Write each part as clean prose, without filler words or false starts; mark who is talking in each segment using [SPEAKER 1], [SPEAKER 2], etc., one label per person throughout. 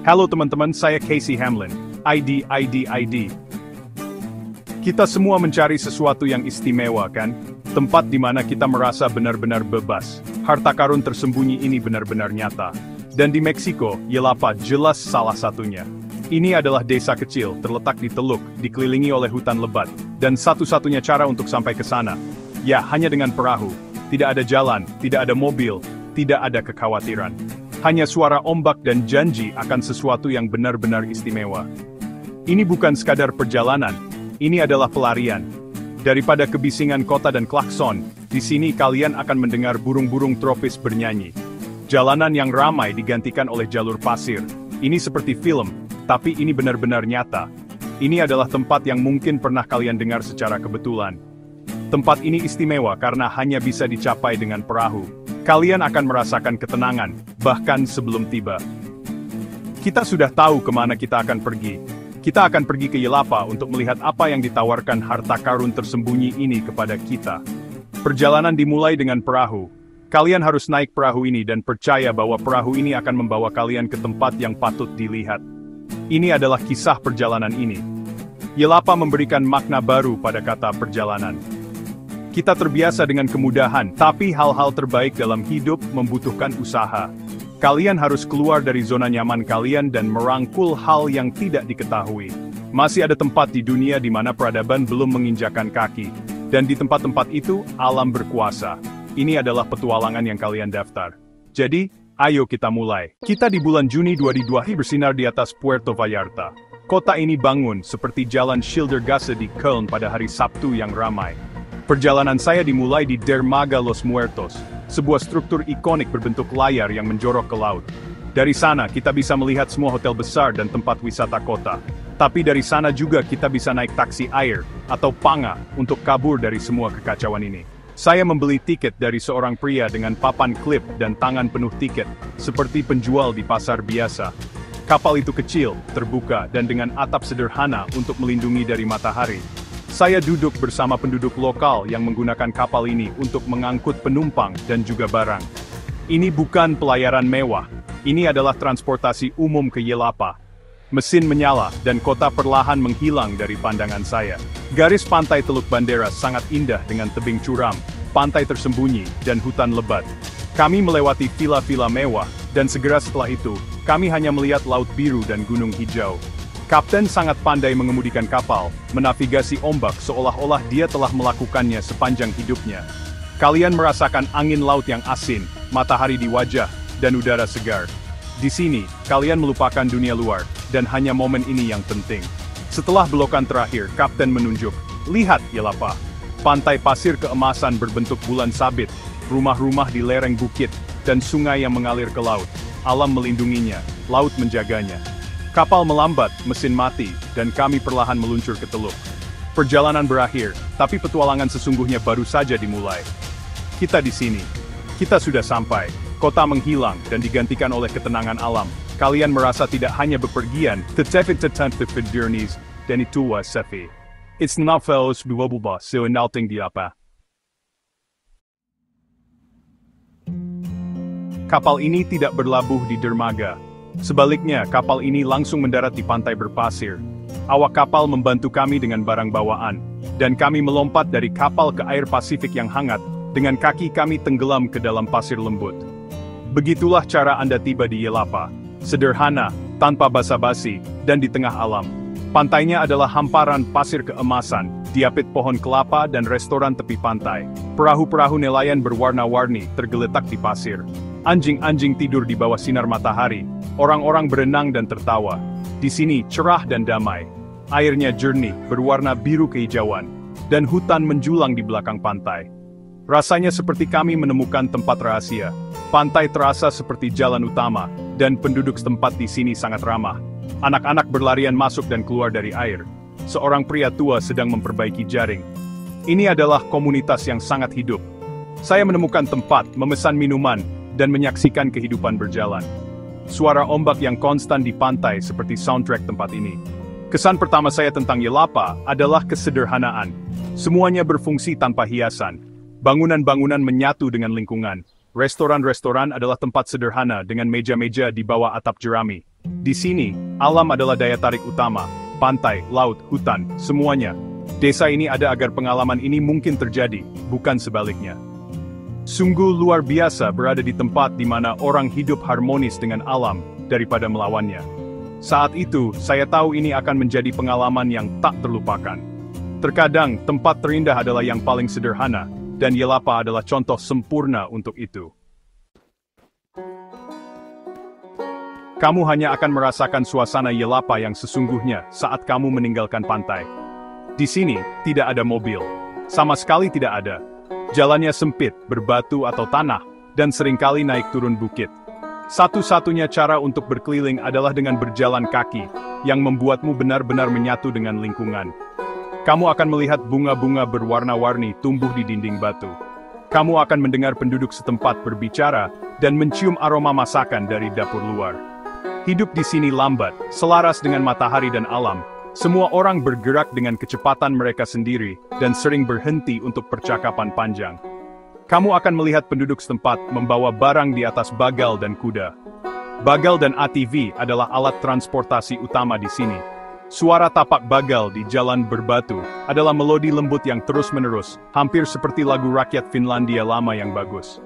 [SPEAKER 1] Halo teman-teman, saya Casey Hamlin. ID. Kita semua mencari sesuatu yang istimewa, kan? Tempat di mana kita merasa benar-benar bebas. Harta karun tersembunyi ini benar-benar nyata. Dan di Meksiko, Yelapa jelas salah satunya. Ini adalah desa kecil, terletak di teluk, dikelilingi oleh hutan lebat. Dan satu-satunya cara untuk sampai ke sana, ya hanya dengan perahu. Tidak ada jalan, tidak ada mobil, tidak ada kekhawatiran. Hanya suara ombak dan janji akan sesuatu yang benar-benar istimewa. Ini bukan sekadar perjalanan, ini adalah pelarian. Daripada kebisingan kota dan klakson, di sini kalian akan mendengar burung-burung tropis bernyanyi. Jalanan yang ramai digantikan oleh jalur pasir. Ini seperti film, tapi ini benar-benar nyata. Ini adalah tempat yang mungkin pernah kalian dengar secara kebetulan. Tempat ini istimewa karena hanya bisa dicapai dengan perahu. Kalian akan merasakan ketenangan, bahkan sebelum tiba. Kita sudah tahu kemana kita akan pergi. Kita akan pergi ke Yelapa untuk melihat apa yang ditawarkan harta karun tersembunyi ini kepada kita. Perjalanan dimulai dengan perahu. Kalian harus naik perahu ini dan percaya bahwa perahu ini akan membawa kalian ke tempat yang patut dilihat. Ini adalah kisah perjalanan ini. Yelapa memberikan makna baru pada kata perjalanan. Kita terbiasa dengan kemudahan, tapi hal-hal terbaik dalam hidup membutuhkan usaha. Kalian harus keluar dari zona nyaman kalian dan merangkul hal yang tidak diketahui. Masih ada tempat di dunia di mana peradaban belum menginjakan kaki. Dan di tempat-tempat itu, alam berkuasa. Ini adalah petualangan yang kalian daftar. Jadi, ayo kita mulai. Kita di bulan Juni 2022 bersinar di atas Puerto Vallarta. Kota ini bangun seperti jalan Schildergasse di Köln pada hari Sabtu yang ramai. Perjalanan saya dimulai di Dermaga Los Muertos, sebuah struktur ikonik berbentuk layar yang menjorok ke laut. Dari sana kita bisa melihat semua hotel besar dan tempat wisata kota. Tapi dari sana juga kita bisa naik taksi air, atau panga, untuk kabur dari semua kekacauan ini. Saya membeli tiket dari seorang pria dengan papan klip dan tangan penuh tiket, seperti penjual di pasar biasa. Kapal itu kecil, terbuka, dan dengan atap sederhana untuk melindungi dari matahari. Saya duduk bersama penduduk lokal yang menggunakan kapal ini untuk mengangkut penumpang dan juga barang. Ini bukan pelayaran mewah, ini adalah transportasi umum ke Yelapa. Mesin menyala dan kota perlahan menghilang dari pandangan saya. Garis pantai Teluk Bandera sangat indah dengan tebing curam, pantai tersembunyi, dan hutan lebat. Kami melewati villa-villa mewah, dan segera setelah itu, kami hanya melihat laut biru dan gunung hijau. Kapten sangat pandai mengemudikan kapal, menavigasi ombak seolah-olah dia telah melakukannya sepanjang hidupnya. Kalian merasakan angin laut yang asin, matahari di wajah, dan udara segar. Di sini, kalian melupakan dunia luar, dan hanya momen ini yang penting. Setelah belokan terakhir, Kapten menunjuk, "Lihat, Yelapa. Pantai pasir keemasan berbentuk bulan sabit, rumah-rumah di lereng bukit, dan sungai yang mengalir ke laut. Alam melindunginya, laut menjaganya." Kapal melambat, mesin mati, dan kami perlahan meluncur ke teluk. Perjalanan berakhir, tapi petualangan sesungguhnya baru saja dimulai. Kita di sini. Kita sudah sampai. Kota menghilang dan digantikan oleh ketenangan alam. Kalian merasa tidak hanya bepergian, tetapi tetap berdurnis, dan itu wasafi. It's novel sebububah seunalting di apa. Kapal ini tidak berlabuh di dermaga. Sebaliknya, kapal ini langsung mendarat di pantai berpasir. Awak kapal membantu kami dengan barang bawaan, dan kami melompat dari kapal ke air Pasifik yang hangat, dengan kaki kami tenggelam ke dalam pasir lembut. Begitulah cara Anda tiba di Yelapa. Sederhana, tanpa basa-basi, dan di tengah alam. Pantainya adalah hamparan pasir keemasan, diapit pohon kelapa dan restoran tepi pantai. Perahu-perahu nelayan berwarna-warni tergeletak di pasir. Anjing-anjing tidur di bawah sinar matahari. Orang-orang berenang dan tertawa. Di sini cerah dan damai. Airnya jernih, berwarna biru kehijauan. Dan hutan menjulang di belakang pantai. Rasanya seperti kami menemukan tempat rahasia. Pantai terasa seperti jalan utama, dan penduduk setempat di sini sangat ramah. Anak-anak berlarian masuk dan keluar dari air. Seorang pria tua sedang memperbaiki jaring. Ini adalah komunitas yang sangat hidup. Saya menemukan tempat, memesan minuman, dan menyaksikan kehidupan berjalan. Suara ombak yang konstan di pantai seperti soundtrack tempat ini. Kesan pertama saya tentang Yelapa adalah kesederhanaan. Semuanya berfungsi tanpa hiasan. Bangunan-bangunan menyatu dengan lingkungan. Restoran-restoran adalah tempat sederhana dengan meja-meja di bawah atap jerami. Di sini, alam adalah daya tarik utama, pantai, laut, hutan, semuanya. Desa ini ada agar pengalaman ini mungkin terjadi, bukan sebaliknya. Sungguh luar biasa berada di tempat di mana orang hidup harmonis dengan alam, daripada melawannya. Saat itu, saya tahu ini akan menjadi pengalaman yang tak terlupakan. Terkadang, tempat terindah adalah yang paling sederhana, dan Yelapa adalah contoh sempurna untuk itu. Kamu hanya akan merasakan suasana Yelapa yang sesungguhnya saat kamu meninggalkan pantai. Di sini, tidak ada mobil. Sama sekali tidak ada. Jalannya sempit, berbatu atau tanah, dan seringkali naik turun bukit. Satu-satunya cara untuk berkeliling adalah dengan berjalan kaki, yang membuatmu benar-benar menyatu dengan lingkungan. Kamu akan melihat bunga-bunga berwarna-warni tumbuh di dinding batu. Kamu akan mendengar penduduk setempat berbicara, dan mencium aroma masakan dari dapur luar. Hidup di sini lambat, selaras dengan matahari dan alam. Semua orang bergerak dengan kecepatan mereka sendiri, dan sering berhenti untuk percakapan panjang. Kamu akan melihat penduduk setempat membawa barang di atas bagal dan kuda. Bagal dan ATV adalah alat transportasi utama di sini. Suara tapak bagal di jalan berbatu adalah melodi lembut yang terus-menerus, hampir seperti lagu rakyat Finlandia lama yang bagus.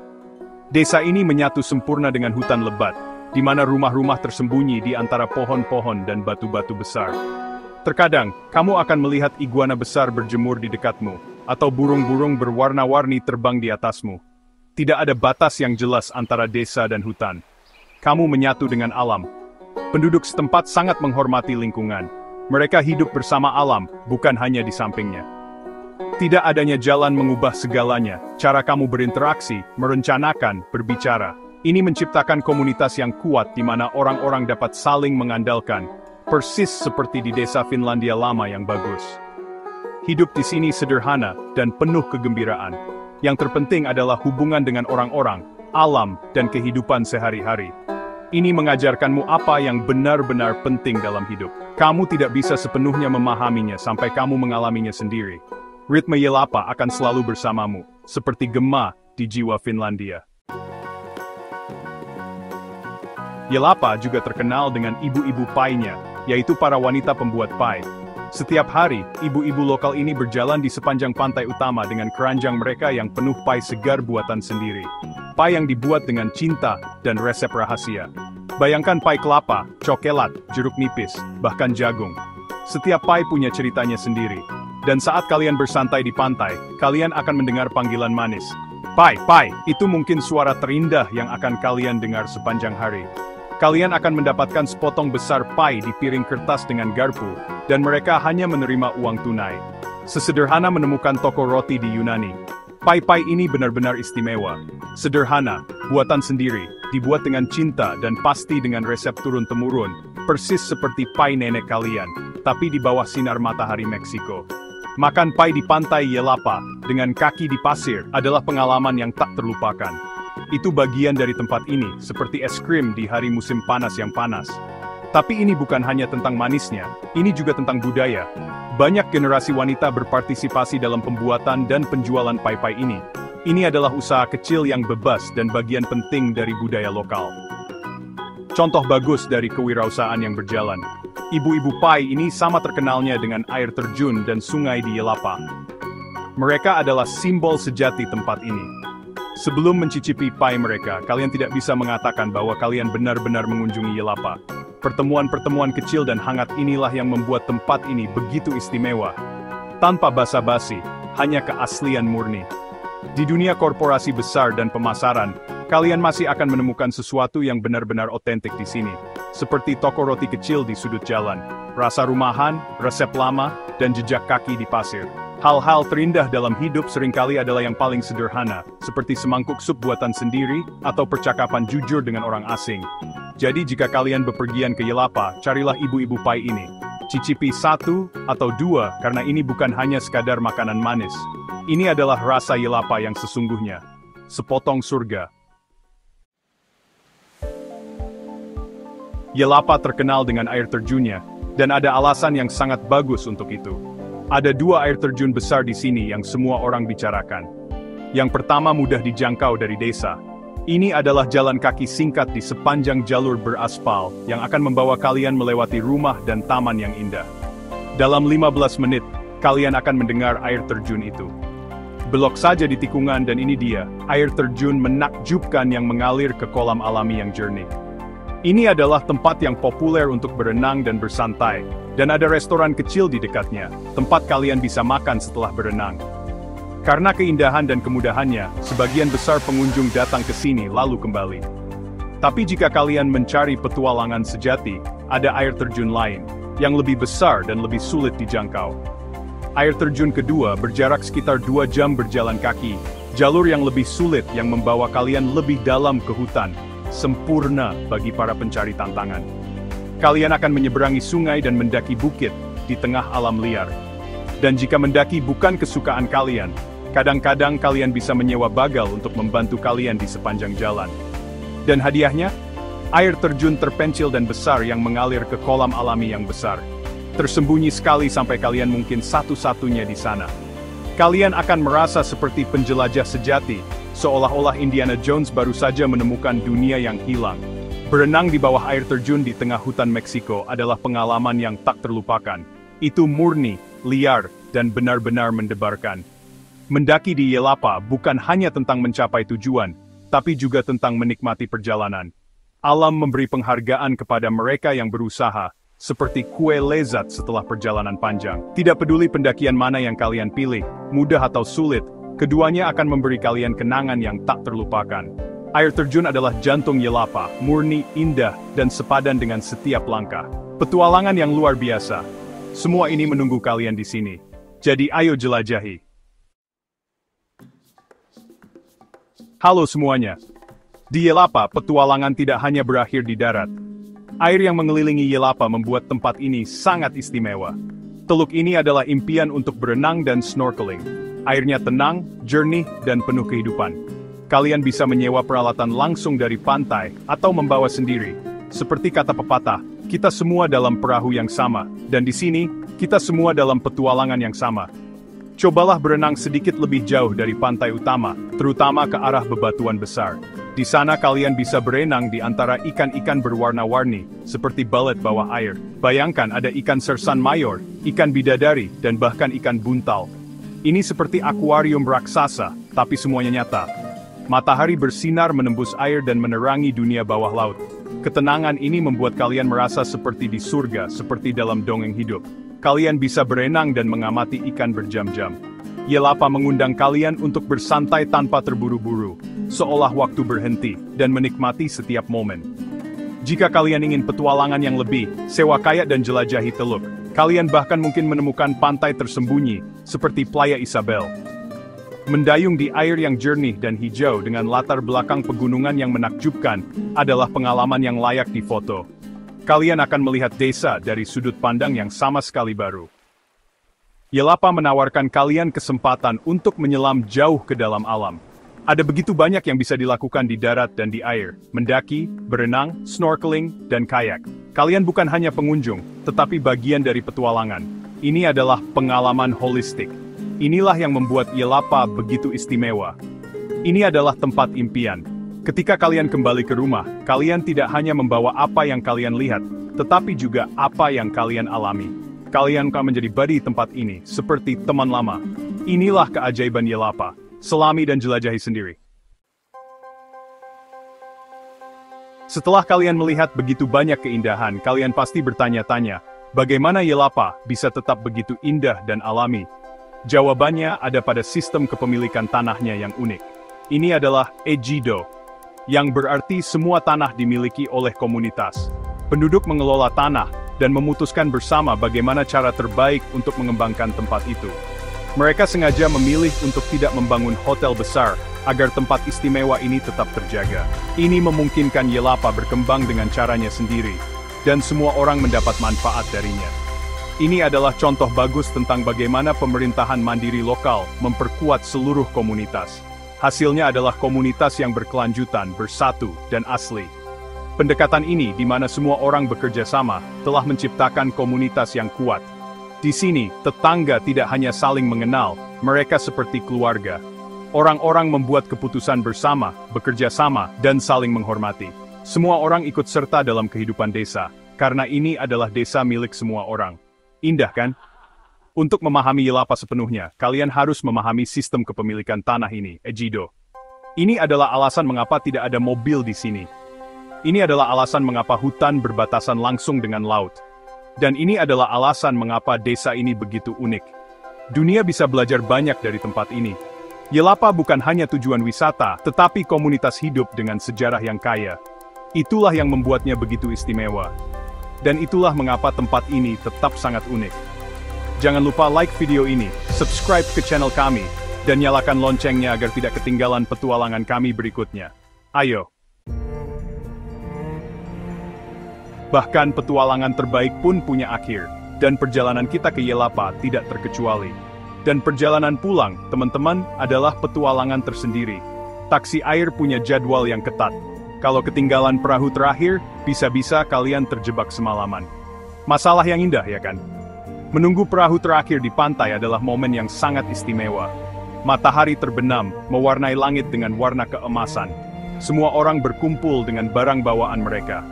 [SPEAKER 1] Desa ini menyatu sempurna dengan hutan lebat, di mana rumah-rumah tersembunyi di antara pohon-pohon dan batu-batu besar. Terkadang, kamu akan melihat iguana besar berjemur di dekatmu, atau burung-burung berwarna-warni terbang di atasmu. Tidak ada batas yang jelas antara desa dan hutan. Kamu menyatu dengan alam. Penduduk setempat sangat menghormati lingkungan. Mereka hidup bersama alam, bukan hanya di sampingnya. Tidak adanya jalan mengubah segalanya, cara kamu berinteraksi, merencanakan, berbicara. Ini menciptakan komunitas yang kuat di mana orang-orang dapat saling mengandalkan, persis seperti di desa Finlandia lama yang bagus. Hidup di sini sederhana dan penuh kegembiraan. Yang terpenting adalah hubungan dengan orang-orang, alam, dan kehidupan sehari-hari. Ini mengajarkanmu apa yang benar-benar penting dalam hidup. Kamu tidak bisa sepenuhnya memahaminya sampai kamu mengalaminya sendiri. Ritme Yelapa akan selalu bersamamu, seperti gema di jiwa Finlandia. Yelapa juga terkenal dengan ibu-ibu painya, yaitu para wanita pembuat pai. Setiap hari, ibu-ibu lokal ini berjalan di sepanjang pantai utama dengan keranjang mereka yang penuh pai segar buatan sendiri. Pai yang dibuat dengan cinta dan resep rahasia. Bayangkan pai kelapa, cokelat, jeruk nipis, bahkan jagung. Setiap pai punya ceritanya sendiri. Dan saat kalian bersantai di pantai, kalian akan mendengar panggilan manis. Pai, pai, itu mungkin suara terindah yang akan kalian dengar sepanjang hari. Kalian akan mendapatkan sepotong besar pai di piring kertas dengan garpu, dan mereka hanya menerima uang tunai. Sesederhana menemukan toko roti di Yunani. Pai-pai ini benar-benar istimewa. Sederhana, buatan sendiri, dibuat dengan cinta dan pasti dengan resep turun-temurun, persis seperti pai nenek kalian, tapi di bawah sinar matahari Meksiko. Makan pai di pantai Yelapa, dengan kaki di pasir, adalah pengalaman yang tak terlupakan. Itu bagian dari tempat ini, seperti es krim di hari musim panas yang panas. Tapi ini bukan hanya tentang manisnya, ini juga tentang budaya. Banyak generasi wanita berpartisipasi dalam pembuatan dan penjualan pai-pai ini. Ini adalah usaha kecil yang bebas dan bagian penting dari budaya lokal. Contoh bagus dari kewirausahaan yang berjalan. Ibu-ibu pai ini sama terkenalnya dengan air terjun dan sungai di Yelapa. Mereka adalah simbol sejati tempat ini. Sebelum mencicipi pai mereka, kalian tidak bisa mengatakan bahwa kalian benar-benar mengunjungi Yelapa. Pertemuan-pertemuan kecil dan hangat inilah yang membuat tempat ini begitu istimewa. Tanpa basa-basi, hanya keaslian murni. Di dunia korporasi besar dan pemasaran, kalian masih akan menemukan sesuatu yang benar-benar otentik di sini. Seperti toko roti kecil di sudut jalan, rasa rumahan, resep lama, dan jejak kaki di pasir. Hal-hal terindah dalam hidup seringkali adalah yang paling sederhana, seperti semangkuk sup buatan sendiri, atau percakapan jujur dengan orang asing. Jadi jika kalian bepergian ke Yelapa, carilah ibu-ibu pai ini. Cicipi 1 atau 2, karena ini bukan hanya sekadar makanan manis. Ini adalah rasa Yelapa yang sesungguhnya. Sepotong surga. Yelapa terkenal dengan air terjunnya, dan ada alasan yang sangat bagus untuk itu. Ada 2 air terjun besar di sini yang semua orang bicarakan. Yang pertama mudah dijangkau dari desa. Ini adalah jalan kaki singkat di sepanjang jalur beraspal yang akan membawa kalian melewati rumah dan taman yang indah. Dalam 15 menit, kalian akan mendengar air terjun itu. Belok saja di tikungan dan ini dia, air terjun menakjubkan yang mengalir ke kolam alami yang jernih. Ini adalah tempat yang populer untuk berenang dan bersantai, dan ada restoran kecil di dekatnya, tempat kalian bisa makan setelah berenang. Karena keindahan dan kemudahannya, sebagian besar pengunjung datang ke sini lalu kembali. Tapi jika kalian mencari petualangan sejati, ada air terjun lain, yang lebih besar dan lebih sulit dijangkau. Air terjun kedua berjarak sekitar 2 jam berjalan kaki, jalur yang lebih sulit yang membawa kalian lebih dalam ke hutan, sempurna bagi para pencari tantangan. Kalian akan menyeberangi sungai dan mendaki bukit, di tengah alam liar. Dan jika mendaki bukan kesukaan kalian, kadang-kadang kalian bisa menyewa bagal untuk membantu kalian di sepanjang jalan. Dan hadiahnya? Air terjun terpencil dan besar yang mengalir ke kolam alami yang besar. Tersembunyi sekali sampai kalian mungkin satu-satunya di sana. Kalian akan merasa seperti penjelajah sejati, seolah-olah Indiana Jones baru saja menemukan dunia yang hilang. Berenang di bawah air terjun di tengah hutan Meksiko adalah pengalaman yang tak terlupakan. Itu murni, liar, dan benar-benar mendebarkan. Mendaki di Yelapa bukan hanya tentang mencapai tujuan, tapi juga tentang menikmati perjalanan. Alam memberi penghargaan kepada mereka yang berusaha, seperti kue lezat setelah perjalanan panjang. Tidak peduli pendakian mana yang kalian pilih, mudah atau sulit, keduanya akan memberi kalian kenangan yang tak terlupakan. Air terjun adalah jantung Yelapa, murni, indah, dan sepadan dengan setiap langkah. Petualangan yang luar biasa. Semua ini menunggu kalian di sini. Jadi ayo jelajahi. Halo semuanya. Di Yelapa, petualangan tidak hanya berakhir di darat. Air yang mengelilingi Yelapa membuat tempat ini sangat istimewa. Teluk ini adalah impian untuk berenang dan snorkeling. Airnya tenang, jernih, dan penuh kehidupan. Kalian bisa menyewa peralatan langsung dari pantai, atau membawa sendiri. Seperti kata pepatah, kita semua dalam perahu yang sama, dan di sini, kita semua dalam petualangan yang sama. Cobalah berenang sedikit lebih jauh dari pantai utama, terutama ke arah bebatuan besar. Di sana kalian bisa berenang di antara ikan-ikan berwarna-warni, seperti balet bawah air. Bayangkan ada ikan sersan mayor, ikan bidadari, dan bahkan ikan buntal. Ini seperti akuarium raksasa, tapi semuanya nyata. Matahari bersinar menembus air dan menerangi dunia bawah laut. Ketenangan ini membuat kalian merasa seperti di surga, seperti dalam dongeng hidup. Kalian bisa berenang dan mengamati ikan berjam-jam. Yelapa mengundang kalian untuk bersantai tanpa terburu-buru, seolah waktu berhenti, dan menikmati setiap momen. Jika kalian ingin petualangan yang lebih, sewa kayak dan jelajahi teluk. Kalian bahkan mungkin menemukan pantai tersembunyi, seperti Playa Isabel. Mendayung di air yang jernih dan hijau dengan latar belakang pegunungan yang menakjubkan, adalah pengalaman yang layak difoto. Kalian akan melihat desa dari sudut pandang yang sama sekali baru. Yelapa menawarkan kalian kesempatan untuk menyelam jauh ke dalam alam. Ada begitu banyak yang bisa dilakukan di darat dan di air, mendaki, berenang, snorkeling, dan kayak. Kalian bukan hanya pengunjung, tetapi bagian dari petualangan. Ini adalah pengalaman holistik. Inilah yang membuat Yelapa begitu istimewa. Ini adalah tempat impian. Ketika kalian kembali ke rumah, kalian tidak hanya membawa apa yang kalian lihat, tetapi juga apa yang kalian alami. Kalian akan menjadi buddy tempat ini, seperti teman lama. Inilah keajaiban Yelapa. Selami dan jelajahi sendiri. Setelah kalian melihat begitu banyak keindahan, kalian pasti bertanya-tanya, bagaimana Yelapa bisa tetap begitu indah dan alami? Jawabannya ada pada sistem kepemilikan tanahnya yang unik. Ini adalah Ejido, yang berarti semua tanah dimiliki oleh komunitas. Penduduk mengelola tanah, dan memutuskan bersama bagaimana cara terbaik untuk mengembangkan tempat itu. Mereka sengaja memilih untuk tidak membangun hotel besar, agar tempat istimewa ini tetap terjaga. Ini memungkinkan Yelapa berkembang dengan caranya sendiri, dan semua orang mendapat manfaat darinya. Ini adalah contoh bagus tentang bagaimana pemerintahan mandiri lokal memperkuat seluruh komunitas. Hasilnya adalah komunitas yang berkelanjutan, bersatu, dan asli. Pendekatan ini, di mana semua orang bekerja sama, telah menciptakan komunitas yang kuat. Di sini, tetangga tidak hanya saling mengenal, mereka seperti keluarga. Orang-orang membuat keputusan bersama, bekerja sama, dan saling menghormati. Semua orang ikut serta dalam kehidupan desa, karena ini adalah desa milik semua orang. Indah kan? Untuk memahami Yelapa sepenuhnya, kalian harus memahami sistem kepemilikan tanah ini, Ejido. Ini adalah alasan mengapa tidak ada mobil di sini. Ini adalah alasan mengapa hutan berbatasan langsung dengan laut. Dan ini adalah alasan mengapa desa ini begitu unik. Dunia bisa belajar banyak dari tempat ini. Yelapa bukan hanya tujuan wisata, tetapi komunitas hidup dengan sejarah yang kaya. Itulah yang membuatnya begitu istimewa. Dan itulah mengapa tempat ini tetap sangat unik. Jangan lupa like video ini, subscribe ke channel kami, dan nyalakan loncengnya agar tidak ketinggalan petualangan kami berikutnya. Ayo! Bahkan petualangan terbaik pun punya akhir, dan perjalanan kita ke Yelapa tidak terkecuali. Dan perjalanan pulang, teman-teman, adalah petualangan tersendiri. Taksi air punya jadwal yang ketat. Kalau ketinggalan perahu terakhir, bisa-bisa kalian terjebak semalaman. Masalah yang indah, ya kan? Menunggu perahu terakhir di pantai adalah momen yang sangat istimewa. Matahari terbenam, mewarnai langit dengan warna keemasan. Semua orang berkumpul dengan barang bawaan mereka.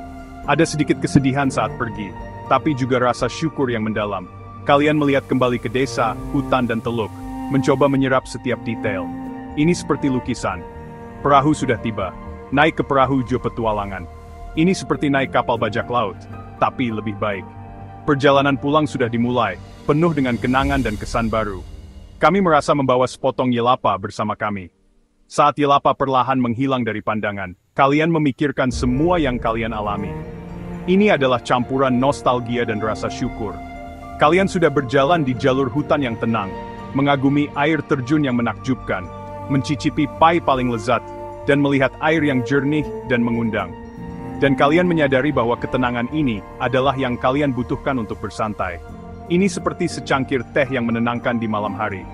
[SPEAKER 1] Ada sedikit kesedihan saat pergi, tapi juga rasa syukur yang mendalam. Kalian melihat kembali ke desa, hutan dan teluk, mencoba menyerap setiap detail. Ini seperti lukisan. Perahu sudah tiba. Naik ke perahu Jo petualangan. Ini seperti naik kapal bajak laut, tapi lebih baik. Perjalanan pulang sudah dimulai, penuh dengan kenangan dan kesan baru. Kami merasa membawa sepotong Yelapa bersama kami. Saat Yelapa perlahan menghilang dari pandangan, kalian memikirkan semua yang kalian alami. Ini adalah campuran nostalgia dan rasa syukur. Kalian sudah berjalan di jalur hutan yang tenang, mengagumi air terjun yang menakjubkan, mencicipi pai paling lezat, dan melihat air yang jernih dan mengundang. Dan kalian menyadari bahwa ketenangan ini adalah yang kalian butuhkan untuk bersantai. Ini seperti secangkir teh yang menenangkan di malam hari.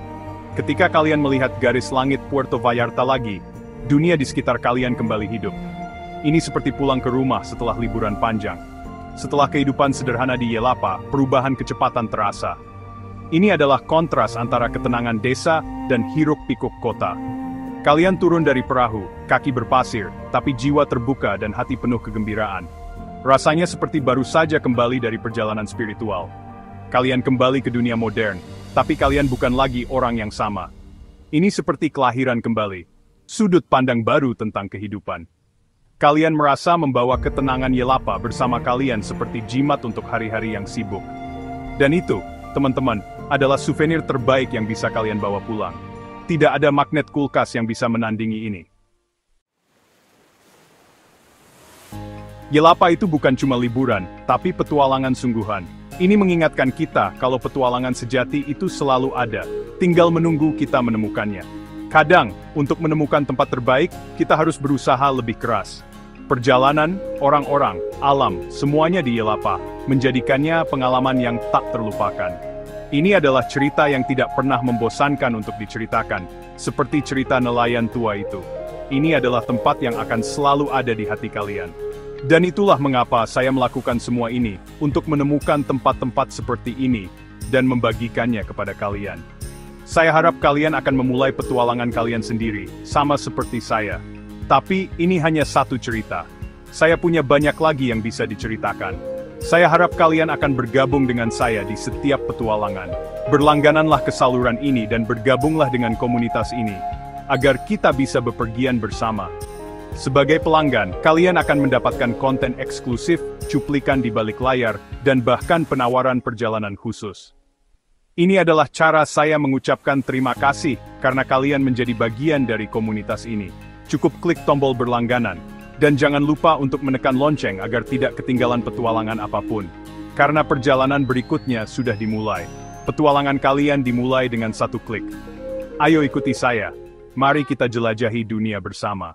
[SPEAKER 1] Ketika kalian melihat garis langit Puerto Vallarta lagi, dunia di sekitar kalian kembali hidup. Ini seperti pulang ke rumah setelah liburan panjang. Setelah kehidupan sederhana di Yelapa, perubahan kecepatan terasa. Ini adalah kontras antara ketenangan desa dan hiruk-pikuk kota. Kalian turun dari perahu, kaki berpasir, tapi jiwa terbuka dan hati penuh kegembiraan. Rasanya seperti baru saja kembali dari perjalanan spiritual. Kalian kembali ke dunia modern, tapi kalian bukan lagi orang yang sama. Ini seperti kelahiran kembali, sudut pandang baru tentang kehidupan. Kalian merasa membawa ketenangan Yelapa bersama kalian seperti jimat untuk hari-hari yang sibuk. Dan itu, teman-teman, adalah souvenir terbaik yang bisa kalian bawa pulang. Tidak ada magnet kulkas yang bisa menandingi ini. Yelapa itu bukan cuma liburan, tapi petualangan sungguhan. Ini mengingatkan kita kalau petualangan sejati itu selalu ada, tinggal menunggu kita menemukannya. Kadang, untuk menemukan tempat terbaik, kita harus berusaha lebih keras. Perjalanan, orang-orang, alam, semuanya di Yelapa, menjadikannya pengalaman yang tak terlupakan. Ini adalah cerita yang tidak pernah membosankan untuk diceritakan, seperti cerita nelayan tua itu. Ini adalah tempat yang akan selalu ada di hati kalian. Dan itulah mengapa saya melakukan semua ini, untuk menemukan tempat-tempat seperti ini, dan membagikannya kepada kalian. Saya harap kalian akan memulai petualangan kalian sendiri, sama seperti saya. Tapi, ini hanya satu cerita. Saya punya banyak lagi yang bisa diceritakan. Saya harap kalian akan bergabung dengan saya di setiap petualangan. Berlanggananlah ke saluran ini dan bergabunglah dengan komunitas ini, agar kita bisa bepergian bersama. Sebagai pelanggan, kalian akan mendapatkan konten eksklusif, cuplikan di balik layar, dan bahkan penawaran perjalanan khusus. Ini adalah cara saya mengucapkan terima kasih, karena kalian menjadi bagian dari komunitas ini. Cukup klik tombol berlangganan. Dan jangan lupa untuk menekan lonceng agar tidak ketinggalan petualangan apapun. Karena perjalanan berikutnya sudah dimulai. Petualangan kalian dimulai dengan satu klik. Ayo ikuti saya. Mari kita jelajahi dunia bersama.